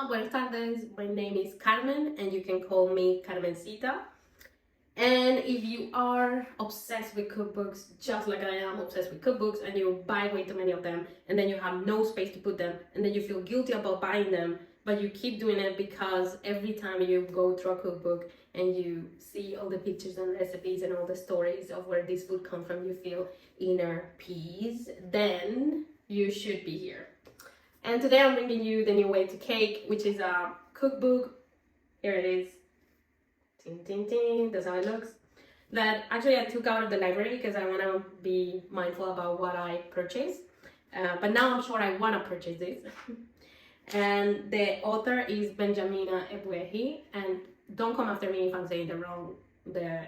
buenas tardes. My name is Carmen, and you can call me Carmencita. And if you are obsessed with cookbooks, just like I am obsessed with cookbooks, and you buy way too many of them, and then you have no space to put them, and then you feel guilty about buying them, but you keep doing it because every time you go through a cookbook and you see all the pictures and recipes and all the stories of where this food comes from, you feel inner peace, then you should be here. And today I'm bringing you The New Way to Cake, which is a cookbook. Here it is. Ting, ting, ting. That's how it looks. That actually I took out of the library because I want to be mindful about what I purchase. But now I'm sure I want to purchase this. And the author is Benjamina Ebuehi. And don't come after me if I'm saying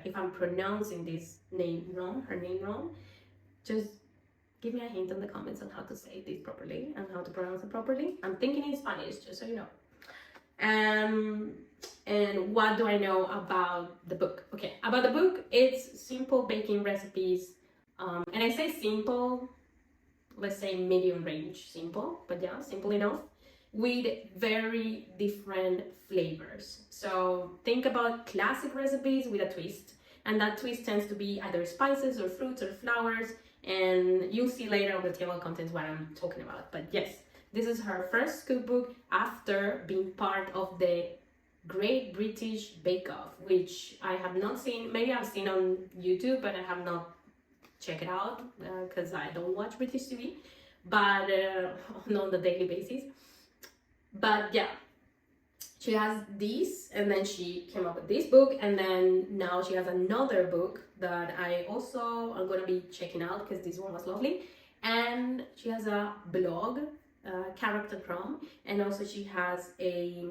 if I'm pronouncing this name wrong, her name wrong. Just give me a hint in the comments on how to say this properly and how to pronounce it properly. I'm thinking in Spanish, just so you know. And what do I know about the book? Okay, about the book, it's simple baking recipes. And I say simple, let's say medium range simple, but yeah, simple enough, with very different flavors. So think about classic recipes with a twist. And that twist tends to be either spices or fruits or flowers. And you'll see later on the table of contents what I'm talking about. But yes, this is her first cookbook after being part of the Great British Bake Off, which I have not seen. Maybe I've seen on YouTube, but I have not checked it out because I don't watch British TV, but not on a daily basis. But yeah, she has this, and then she came up with this book, and then now she has another book that I also am going to be checking out because this one was lovely. And she has a blog, Character Crumb, and also she has a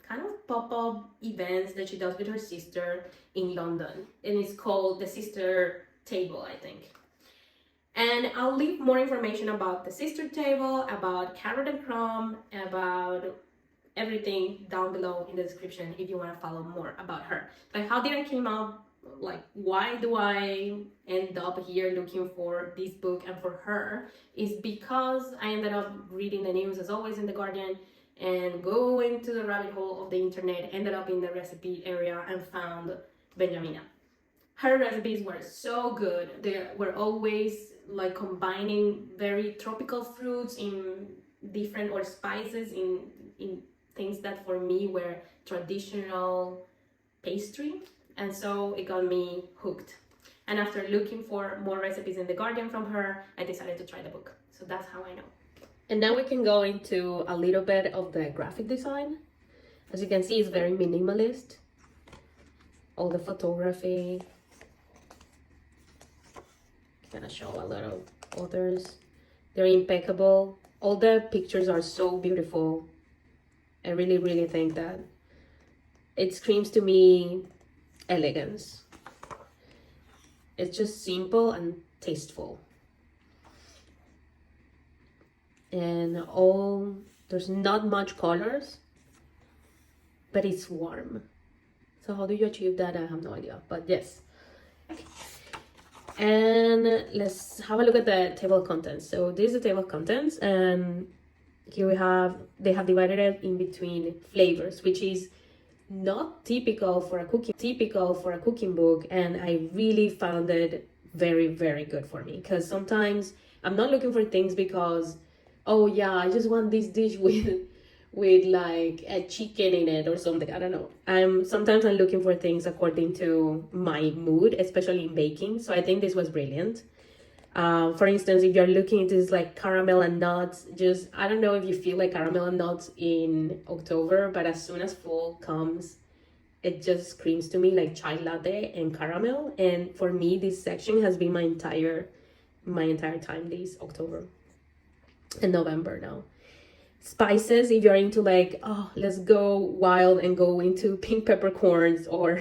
kind of pop-up events that she does with her sister in London, and it's called the Sister Table, I think. And I'll leave more information about the Sister Table, about Carrot and Crumb, about everything down below in the description if you want to follow more about her. Like, how did I came up, like, why do I end up here looking for this book and for her, is because I ended up reading the news as always in The Guardian and going to the rabbit hole of the internet, ended up in the recipe area and found Benjamina. Her recipes were so good. They were always like combining very tropical fruits in different, or spices in things that for me were traditional pastry, and so it got me hooked. And after looking for more recipes in The Guardian from her, I decided to try the book. So that's how I know. And now we can go into a little bit of the graphic design. As you can see, it's very minimalist. All the photography. Gonna show a lot of authors. They're impeccable. All the pictures are so beautiful. I really, really think that it screams to me elegance. It's just simple and tasteful. And there's not much colors, but it's warm. So how do you achieve that? I have no idea, but yes. Okay. And let's have a look at the table of contents. So this is the table of contents, and here they have divided it in between flavors, which is not typical for a cooking book, and I really found it very, very good for me, because sometimes I'm not looking for things because, oh yeah, I just want this dish with like a chicken in it or something. I don't know. Sometimes I'm looking for things according to my mood, especially in baking. So I think this was brilliant. For instance, if you're looking into this like caramel and nuts, I don't know if you feel like caramel and nuts in October, but as soon as fall comes, it just screams to me like chai latte and caramel. And for me, this section has been my entire time this October and November now. Spices, if you're into like, oh, let's go wild and go into pink peppercorns or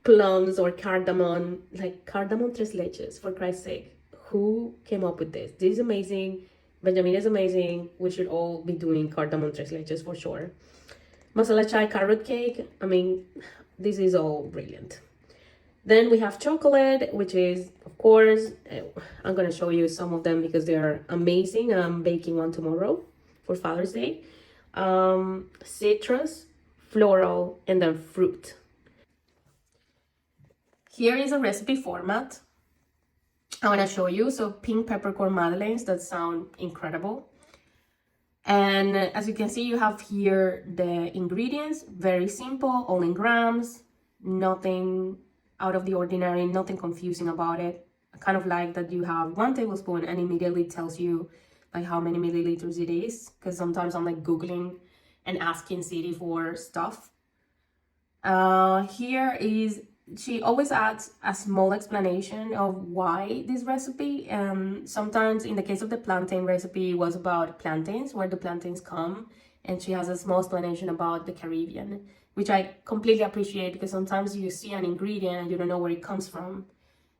plums or cardamom, like cardamom tres leches, for Christ's sake. Who came up with this? This is amazing. Benjamin is amazing. We should all be doing cardamom tres leches for sure. Masala chai carrot cake. I mean, this is all brilliant. Then we have chocolate, which is, of course, I'm going to show you some of them because they are amazing. I'm baking one tomorrow for Father's Day. citrus, floral, and then fruit. Here is a recipe format I want to show you. So pink peppercorn madeleines that sound incredible. And as you can see, you have here the ingredients, very simple, all in grams, nothing out of the ordinary, nothing confusing about it. I kind of like that you have 1 tablespoon and immediately tells you like how many milliliters it is, because sometimes I'm like Googling and asking Siri for stuff. Here is, she always adds a small explanation of why this recipe. Sometimes in the case of the plantain recipe, it was about plantains, where the plantains come, and she has a small explanation about the Caribbean, which I completely appreciate, because sometimes you see an ingredient and you don't know where it comes from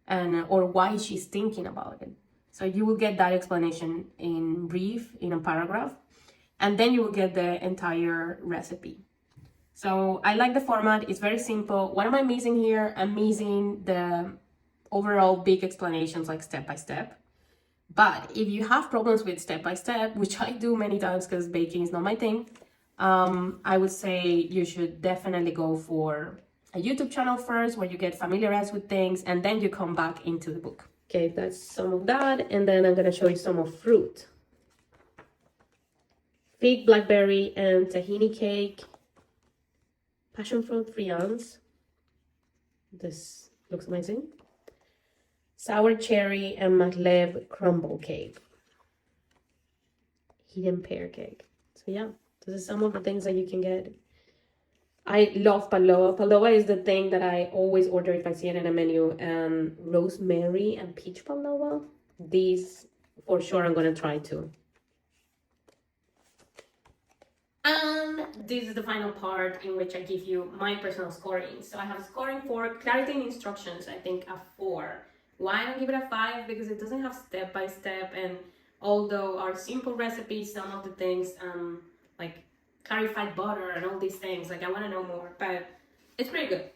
and or why she's thinking about it. So you will get that explanation in brief, in a paragraph, and then you will get the entire recipe. So I like the format. It's very simple. What am I missing here? I'm missing the overall big explanations, like step by step. But if you have problems with step by step, which I do many times because baking is not my thing, I would say you should definitely go for a YouTube channel first, where you get familiarized with things, and then you come back into the book. Okay, that's some of that. And then I'm going to show you some of fruit. Fig, blackberry, and tahini cake. Passion fruit friands. This looks amazing. Sour cherry and maglev crumble cake. Hidden pear cake. So yeah, this is some of the things that you can get. I love palova. Palova is the thing that I always order if I see it in a menu. And rosemary and peach palova. These for sure I'm gonna try too. This is the final part in which I give you my personal scoring. So I have scoring for clarity and instructions, I think a 4. Why I don't give it a 5? Because it doesn't have step by step, and although our simple recipes, some of the things like clarified butter and all these things, like I want to know more, but it's pretty good.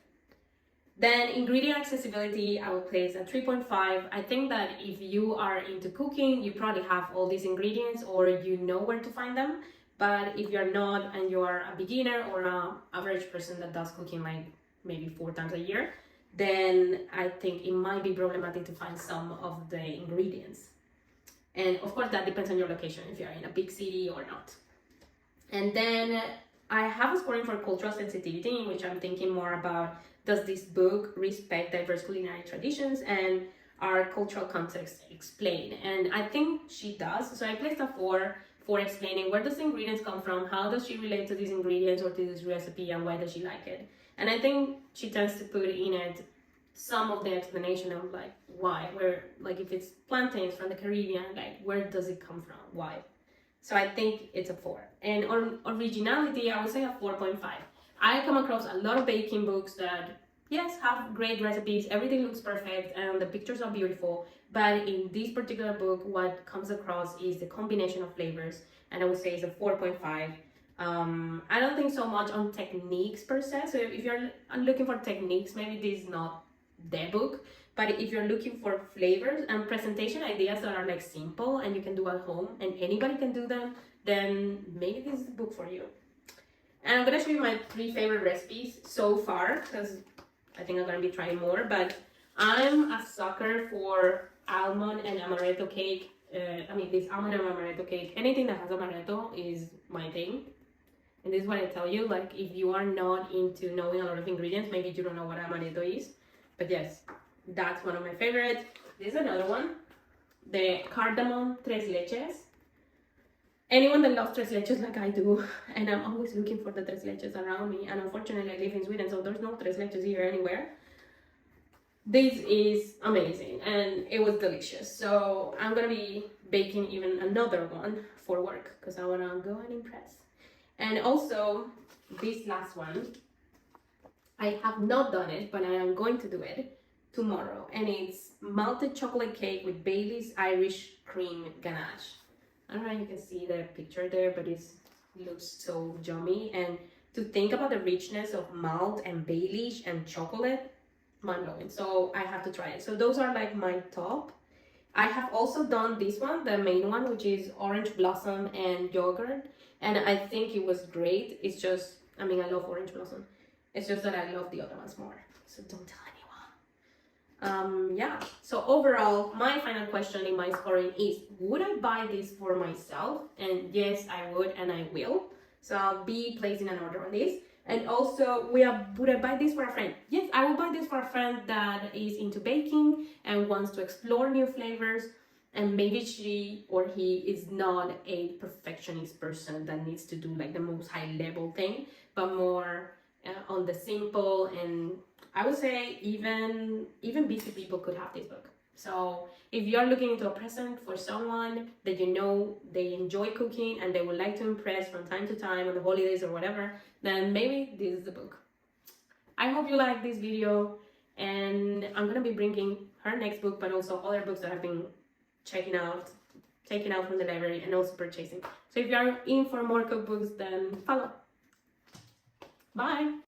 Then ingredient accessibility, I will place at 3.5. I think that if you are into cooking, you probably have all these ingredients or you know where to find them. But if you're not, and you are a beginner or an average person that does cooking like maybe 4 times a year, then I think it might be problematic to find some of the ingredients. And of course that depends on your location, if you're in a big city or not. And then I have a scoring for cultural sensitivity, in which I'm thinking more about, does this book respect diverse culinary traditions and our cultural context explained? And I think she does. So I placed a 4 for explaining where does the ingredients come from, how does she relate to these ingredients or to this recipe, and why does she like it. And I think she tends to put in it some of the explanation of like why, where, like if it's plantains from the Caribbean, like where does it come from, why. So I think it's a 4. And on originality, I would say a 4.5. I come across a lot of baking books that, yes, have great recipes, everything looks perfect, and the pictures are beautiful. But in this particular book, what comes across is the combination of flavors, and I would say it's a 4.5. I don't think so much on techniques per se. So if you're looking for techniques, maybe this is not the book. But if you're looking for flavors and presentation ideas that are like simple and you can do at home and anybody can do them, then maybe this is the book for you. And I'm gonna show you my 3 favorite recipes so far, because I think I'm gonna be trying more. But I'm a sucker for almond and amaretto cake. This almond and amaretto cake, anything that has amaretto is my thing. And this is what I tell you, like if you are not into knowing a lot of ingredients, maybe you don't know what amaretto is. But yes, that's one of my favorites. This is another one, the cardamom tres leches. Anyone that loves tres leches like I do, and I'm always looking for the tres leches around me, and unfortunately I live in Sweden, so there's no tres leches here anywhere. This is amazing and it was delicious. So I'm gonna be baking even another one for work because I wanna go and impress. And also this last one, I have not done it, but I am going to do it tomorrow, and it's malted chocolate cake with Bailey's Irish cream ganache. I don't know if you can see the picture there, but it looks so yummy. And to think about the richness of malt and Baileys and chocolate, mind-blowing. So I have to try it. So those are like my top. I have also done this one, the main one, which is orange blossom and yogurt. and I think it was great. It's just, I mean, I love Orange Blossom. It's just that I love the other ones more. So don't tell anyone. Yeah. So overall, my final question in my scoring is: would I buy this for myself? And yes, I would, and I will. So I'll be placing an order on this. And also, would I buy this for a friend? Yes, I will buy this for a friend that is into baking and wants to explore new flavors. And maybe she or he is not a perfectionist person that needs to do like the most high level thing, but more on the simple. And I would say even busy people could have this book. So if you're looking into a present for someone that you know they enjoy cooking and they would like to impress from time to time on the holidays or whatever, then maybe this is the book. I hope you like this video, and I'm gonna be bringing her next book, but also other books that I've been taking out from the library and also purchasing. So if you are in for more cookbooks, then follow. Bye.